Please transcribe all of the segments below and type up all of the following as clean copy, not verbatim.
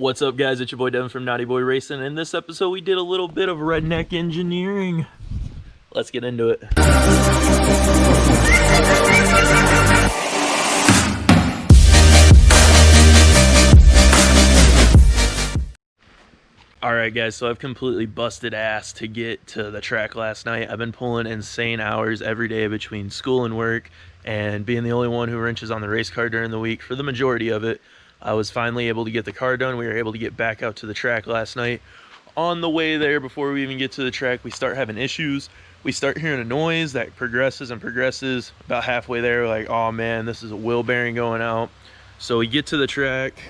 What's up, guys? It's your boy Devin from Naughty Boy Racing. In this episode, we did a little bit of redneck engineering. Let's get into it. Alright guys, so I've completely busted ass to get to the track last night. I've been pulling insane hours every day between school and work, and being the only one who wrenches on the race car during the week for the majority of it. I was finally able to get the car done. We were able to get back out to the track last night. On the way there, before we even get to the track, we start having issues. We start hearing a noise that progresses and progresses. About halfway there, we're like, oh man, this is a wheel bearing going out. So we get to the track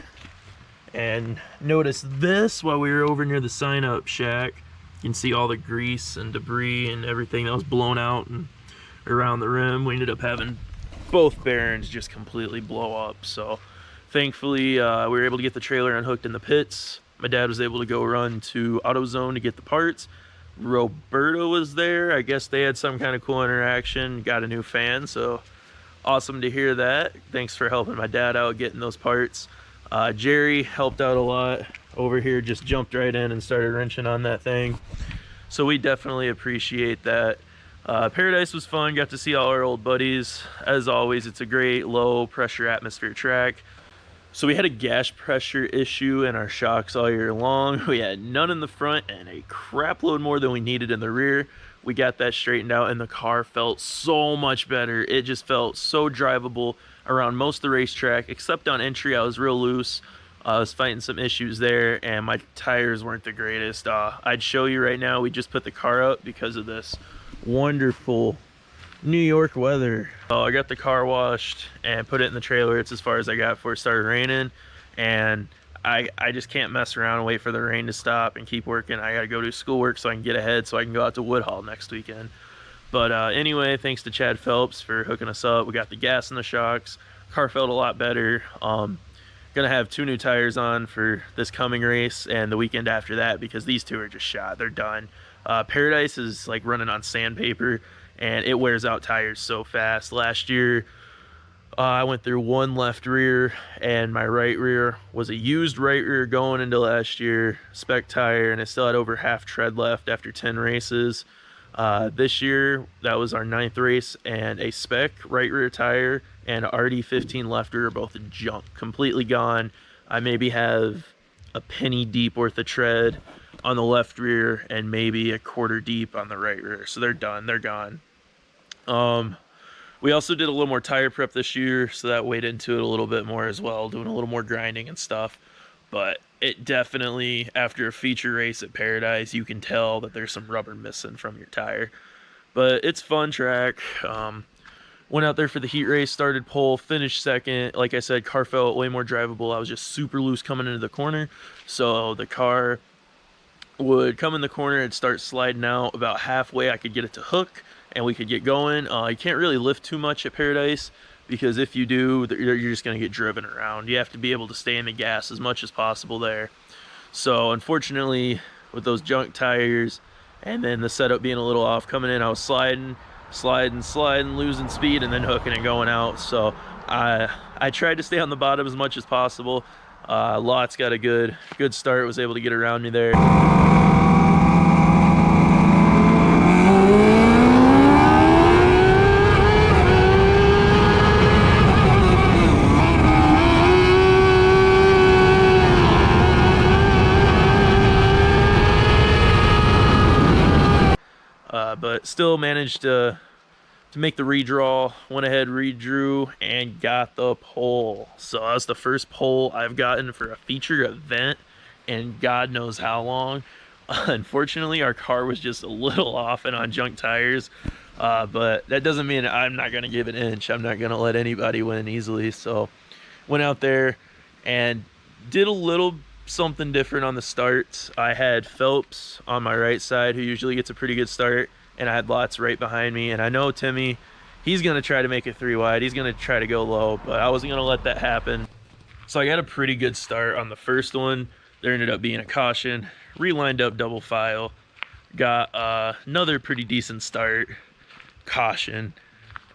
and notice this while we were over near the sign-up shack. You can see all the grease and debris and everything that was blown out and around the rim. We ended up having both bearings just completely blow up. So thankfully, we were able to get the trailer unhooked in the pits. My dad was able to go run to AutoZone to get the parts. Roberto was there. I guess they had some kind of cool interaction. Got a new fan, so awesome to hear that. Thanks for helping my dad out getting those parts. Jerry helped out a lot over here, just jumped right in and started wrenching on that thing. So we definitely appreciate that. Paradise was fun, got to see all our old buddies. As always, it's a great low pressure atmosphere track. So we had a gas pressure issue in our shocks all year long. We had none in the front and a crap load more than we needed in the rear. We got that straightened out and the car felt so much better. It just felt so drivable around most of the racetrack, except on entry. I was real loose. I was fighting some issues there and my tires weren't the greatest. I'd show you right now, we just put the car up because of this wonderful New York weather. So I got the car washed and put it in the trailer. It's as far as I got before it started raining, and I just can't mess around and wait for the rain to stop and keep working. I gotta go do schoolwork so I can get ahead so I can go out to Woodhall next weekend. But anyway, thanks to Chad Phelps for hooking us up. We got the gas in the shocks. Car felt a lot better. Gonna have 2 new tires on for this coming race and the weekend after that, because these 2 are just shot. They're done. Paradise is like running on sandpaper and it wears out tires so fast. Last year, I went through 1 left rear and my right rear was a used right rear going into last year, spec tire, and it still had over half tread left after 10 races. This year, that was our 9th race, and a spec right rear tire and RD15 left rear are both junk, completely gone. I maybe have a penny deep worth of tread on the left rear and maybe a quarter deep on the right rear. So they're done, they're gone. We also did a little more tire prep this year, so that weighed into it a little bit more as well, doing a little more grinding and stuff. But it definitely, after a feature race at Paradise, you can tell that there's some rubber missing from your tire. But it's fun track. Went out there for the heat race, started pole, finished second. Like I said, car felt way more drivable. I was just super loose coming into the corner, so the car would come in the corner and start sliding out. About halfway I could get it to hook and we could get going. You can't really lift too much at Paradise, because if you do, you're just going to get driven around. You have to be able to stay in the gas as much as possible there. So unfortunately, with those junk tires and then the setup being a little off coming in, I was sliding, losing speed, and then hooking and going out. So I tried to stay on the bottom as much as possible. Lott's got a good start, was able to get around me there. But still managed to make the redraw. Went ahead, redrew, and got the pole. So that's the first pole I've gotten for a feature event in God knows how long. Unfortunately, our car was just a little off and on junk tires, but that doesn't mean I'm not going to give an inch. I'm not going to let anybody win easily. So went out there and did a little something different on the start. I had Phelps on my right side, who usually gets a pretty good start, and I had Lots right behind me. And I know Timmy, he's going to try to make it 3 wide. He's going to try to go low, but I wasn't going to let that happen. So I got a pretty good start on the first one. There ended up being a caution, relined up double file, got another pretty decent start, caution,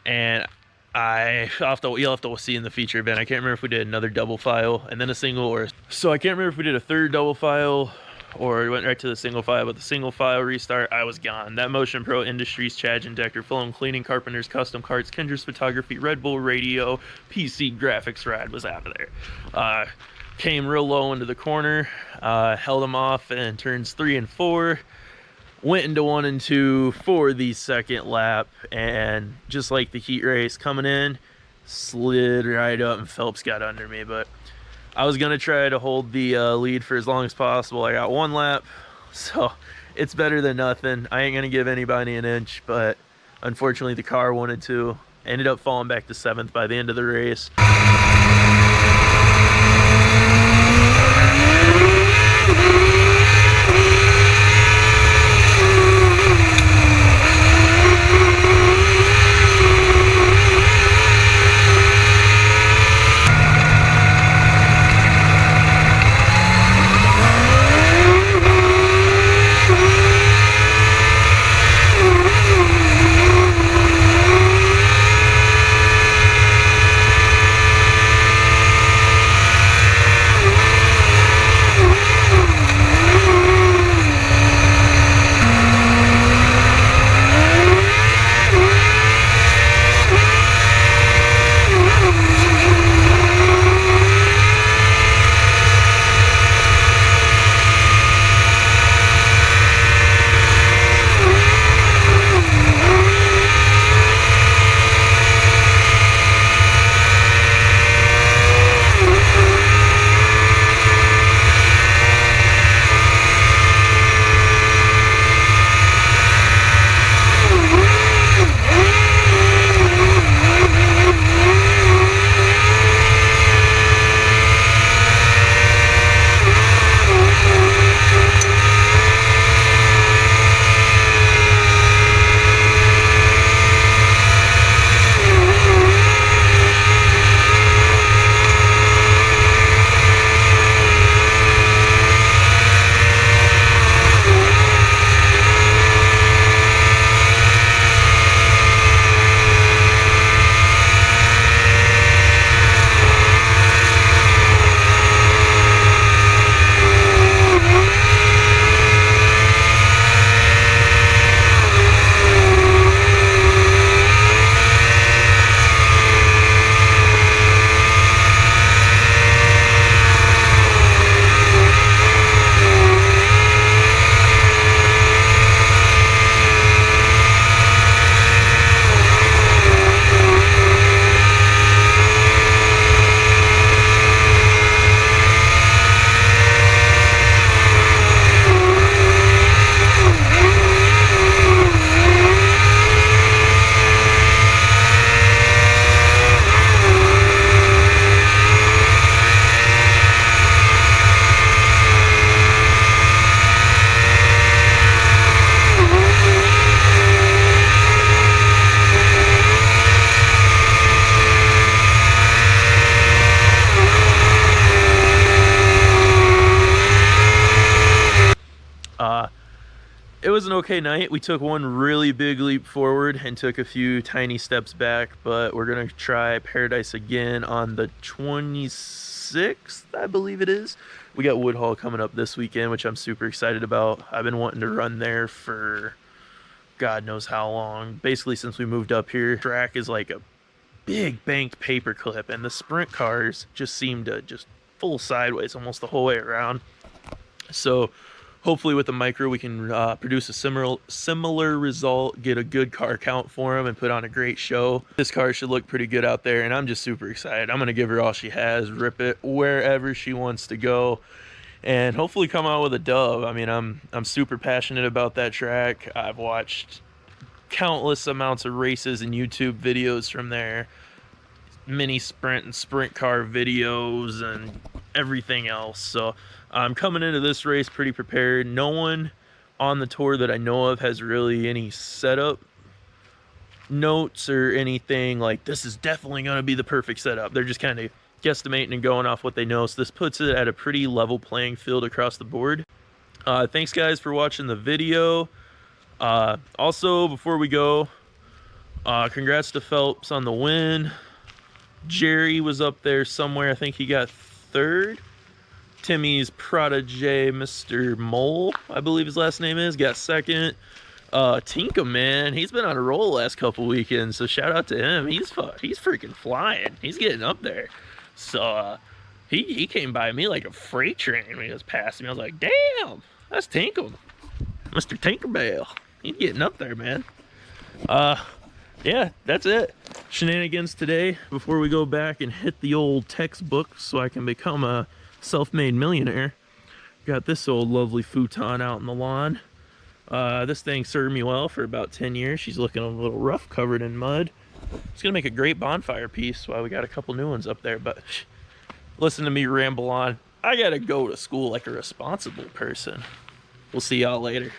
and You'll have to see in the feature event. I can't remember if we did another double file and then a single, or so I can't remember if we did a third double file or we went right to the single file. But the single file restart, I was gone. That Motion Pro Industries, Chad and Decker, Fulham Cleaning, Carpenters, Custom Carts, Kendra's Photography, Red Bull Radio, PC Graphics ride was out of there. Came real low into the corner, held them off in turns 3 and 4. Went into 1 and 2 for the second lap, and just like the heat race coming in, slid right up and Phelps got under me. But I was gonna try to hold the lead for as long as possible. I got 1 lap, so it's better than nothing. I ain't gonna give anybody an inch, but unfortunately the car wanted to. Ended up falling back to 7th by the end of the race. It was an okay night. We took one really big leap forward and took a few tiny steps back, but we're gonna try Paradise again on the 26th, I believe it is. We got Woodhall coming up this weekend, which I'm super excited about. I've been wanting to run there for God knows how long. Basically since we moved up here. Track is like a big banked paperclip, and the sprint cars just seem to just full sideways almost the whole way around. So hopefully with the micro we can produce a similar result, get a good car count for them, and put on a great show. This car should look pretty good out there, and I'm just super excited. I'm going to give her all she has, rip it wherever she wants to go, and hopefully come out with a dub. I mean, I'm super passionate about that track. I've watched countless amounts of races and YouTube videos from there, mini sprint and sprint car videos and everything else. So I'm coming into this race pretty prepared. No one on the tour that I know of has really any setup notes or anything like this is definitely going to be the perfect setup. They're just kind of guesstimating and going off what they know. So this puts it at a pretty level playing field across the board. Thanks guys for watching the video. Also, before we go, Congrats to Phelps on the win. Jerry was up there somewhere. I think he got third. Timmy's protege, Mr. Mole, I believe his last name is, got second. Tinka, man, he's been on a roll the last couple weekends, so shout out to him. He's freaking flying. He's getting up there. So he came by me like a freight train when he was passing me. I was like, damn, that's Tinka, Mr. Tinkerbell. He's getting up there, man. Yeah, that's it. Shenanigans today before we go back and hit the old textbook so I can become a self-made millionaire. Got this old lovely futon out in the lawn. This thing served me well for about 10 years. She's looking a little rough, covered in mud. It's gonna make a great bonfire piece while we got a couple new ones up there, but listen to me ramble on. I gotta go to school like a responsible person. We'll see y'all later.